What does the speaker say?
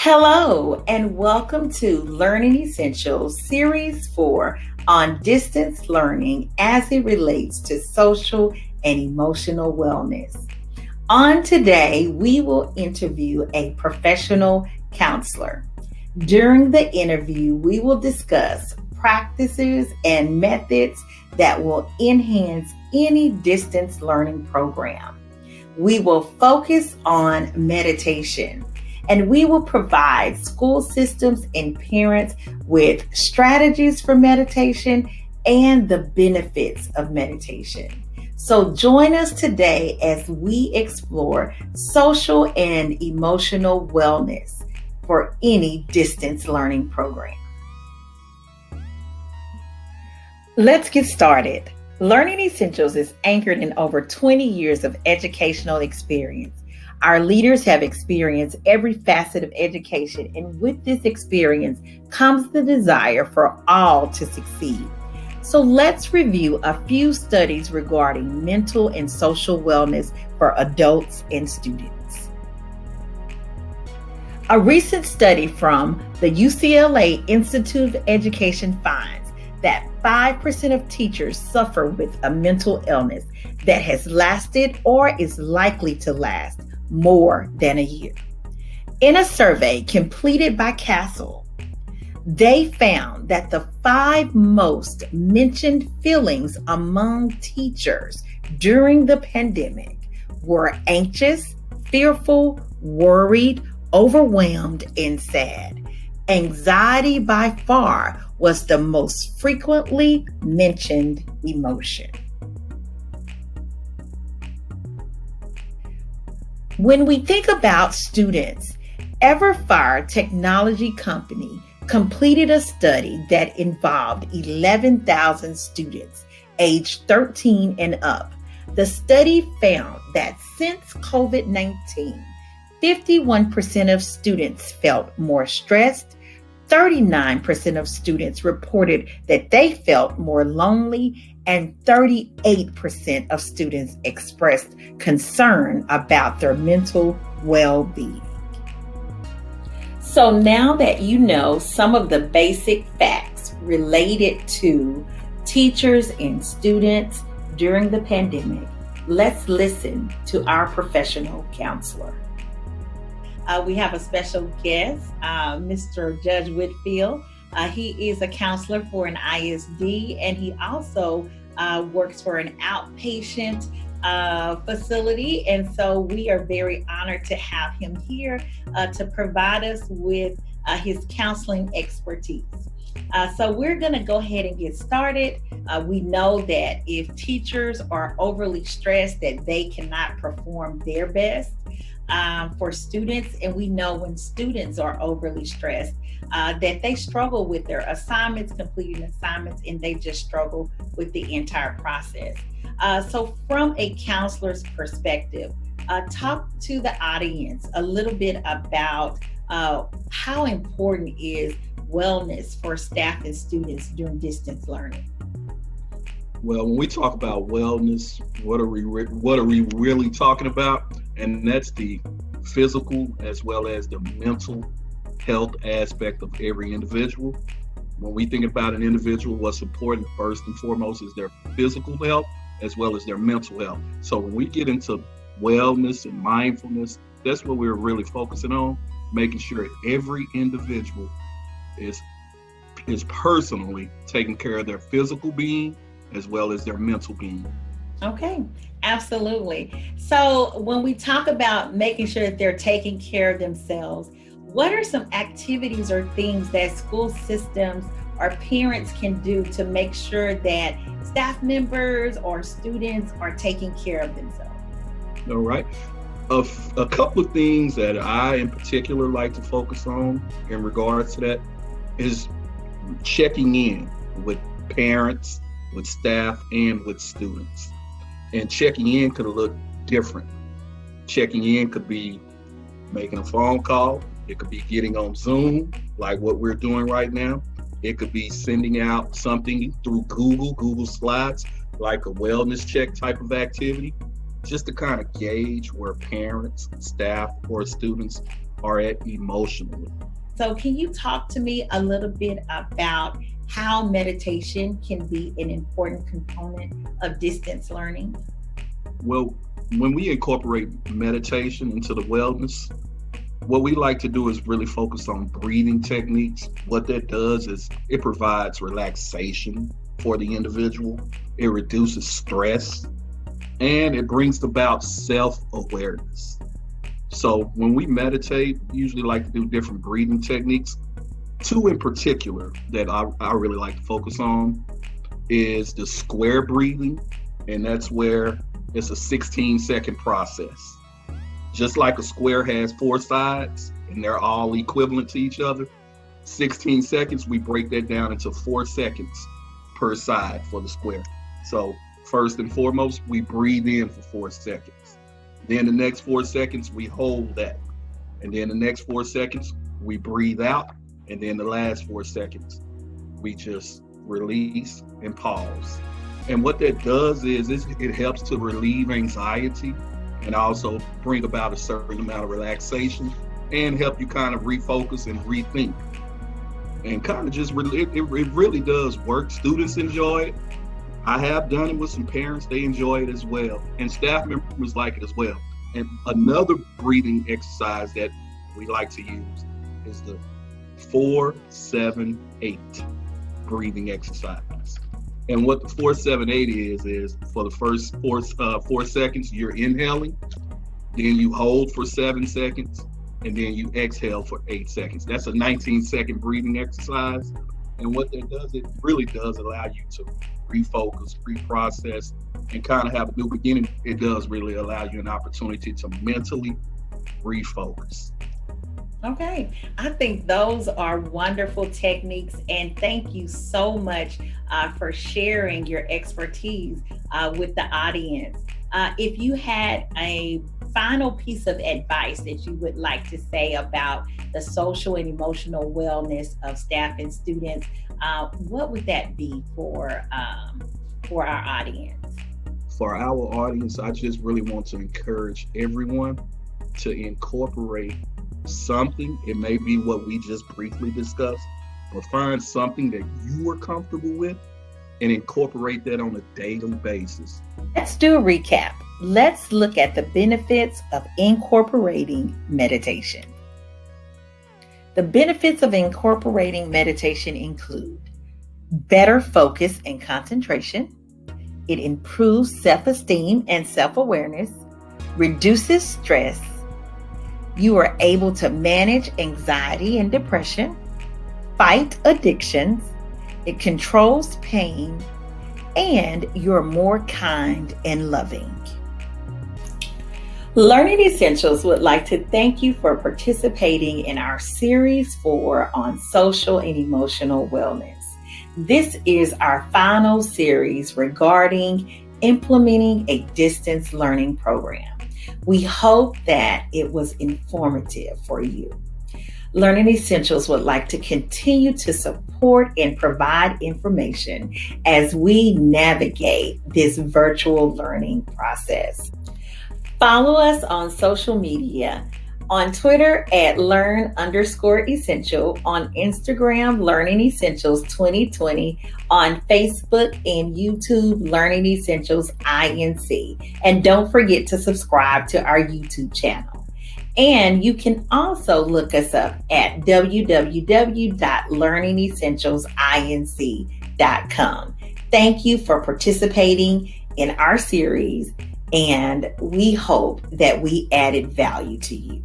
Hello, and welcome to Learning Essentials Series 4 on distance learning as it relates to social and emotional wellness. On today, we will interview a professional counselor. During the interview, we will discuss practices and methods that will enhance any distance learning program. We will focus on meditation and we will provide school systems and parents with strategies for meditation and the benefits of meditation. So join us today as we explore social and emotional wellness for any distance learning program. Let's get started. Learning Essentials is anchored in over 20 years of educational experience. Our leaders have experienced every facet of education, and with this experience comes the desire for all to succeed. So let's review a few studies regarding mental and social wellness for adults and students. A recent study from the UCLA Institute of Education finds that 5% of teachers suffer with a mental illness that has lasted or is likely to last more than a year. In a survey completed by Castle, they found that the 5 most mentioned feelings among teachers during the pandemic were anxious, fearful, worried, overwhelmed, and sad. Anxiety by far was the most frequently mentioned emotion. When we think about students, Everfire Technology Company completed a study that involved 11,000 students aged 13 and up. The study found that since COVID-19, 51% of students felt more stressed, 39% of students reported that they felt more lonely, and 38% of students expressed concern about their mental well-being. So now that you know some of the basic facts related to teachers and students during the pandemic, let's listen to our professional counselor. We have a special guest, Mr. Judge Whitfield. He is a counselor for an ISD, and he also works for an outpatient facility. And so we are very honored to have him here to provide us with his counseling expertise. So we're going to go ahead and get started. We know that if teachers are overly stressed, that they cannot perform their best for students. And we know when students are overly stressed, that they struggle with their assignments, completing assignments, and they just struggle with the entire process. So from a counselor's perspective, talk to the audience a little bit about how important is wellness for staff and students during distance learning. Well, when we talk about wellness, what are we really talking about? And that's the physical as well as the mental health aspect of every individual. When we think about an individual, what's important first and foremost is their physical health as well as their mental health. So when we get into wellness and mindfulness, that's what we're really focusing on, making sure every individual is personally taking care of their physical being as well as their mental being. Okay, absolutely. So when we talk about making sure that they're taking care of themselves, what are some activities or things that school systems or parents can do to make sure that staff members or students are taking care of themselves? All right. A couple of things that I in particular like to focus on in regards to that is checking in with parents, with staff, and with students. And checking in could look different. Checking in could be making a phone call. It could be getting on Zoom, like what we're doing right now. It could be sending out something through Google Slides, like a wellness check type of activity, just to kind of gauge where parents, staff, or students are at emotionally. So can you talk to me a little bit about how meditation can be an important component of distance learning? Well, when we incorporate meditation into the wellness, what we like to do is really focus on breathing techniques. What that does is it provides relaxation for the individual, it reduces stress, and it brings about self-awareness. So when we meditate, we usually like to do different breathing techniques. Two in particular that I really like to focus on is the square breathing, and that's where it's a 16-second process. Just like a square has 4 sides and they're all equivalent to each other, 16 seconds, we break that down into 4 seconds per side for the square. So first and foremost, we breathe in for 4 seconds. Then the next 4 seconds, we hold that. And then the next 4 seconds, we breathe out. And then the last 4 seconds, we just release and pause. And what that does is it helps to relieve anxiety and also bring about a certain amount of relaxation and help you kind of refocus and rethink. And kind of just, it really does work. Students enjoy it. I have done it with some parents. They enjoy it as well. And staff members like it as well. And another breathing exercise that we like to use is the 4-7-8 breathing exercise. And what the 4-7-8 is for the first 4 seconds, you're inhaling, then you hold for 7 seconds, and then you exhale for 8 seconds. That's a 19-second breathing exercise. And what that does, it really does allow you to refocus, reprocess, and kind of have a new beginning. It does really allow you an opportunity to mentally refocus. Okay, I think those are wonderful techniques, and thank you so much for sharing your expertise with the audience. If you had a final piece of advice that you would like to say about the social and emotional wellness of staff and students, what would that be for our audience? For our audience, I just really want to encourage everyone to incorporate something. It may be what we just briefly discussed, but find something that you are comfortable with and incorporate that on a daily basis. Let's do a recap. Let's look at the benefits of incorporating meditation. The benefits of incorporating meditation include better focus and concentration. It improves self-esteem and self-awareness, reduces stress. You are able to manage anxiety and depression, fight addictions, it controls pain, and you're more kind and loving. Learning Essentials would like to thank you for participating in our Series 4 on social and emotional wellness. This is our final series regarding implementing a distance learning program. We hope that it was informative for you. Learning Essentials would like to continue to support and provide information as we navigate this virtual learning process. Follow us on social media. On Twitter at learn_essential, on Instagram, Learning Essentials 2020, on Facebook and YouTube, Learning Essentials INC. And don't forget to subscribe to our YouTube channel. And you can also look us up at www.learningessentialsinc.com. Thank you for participating in our series, and we hope that we added value to you.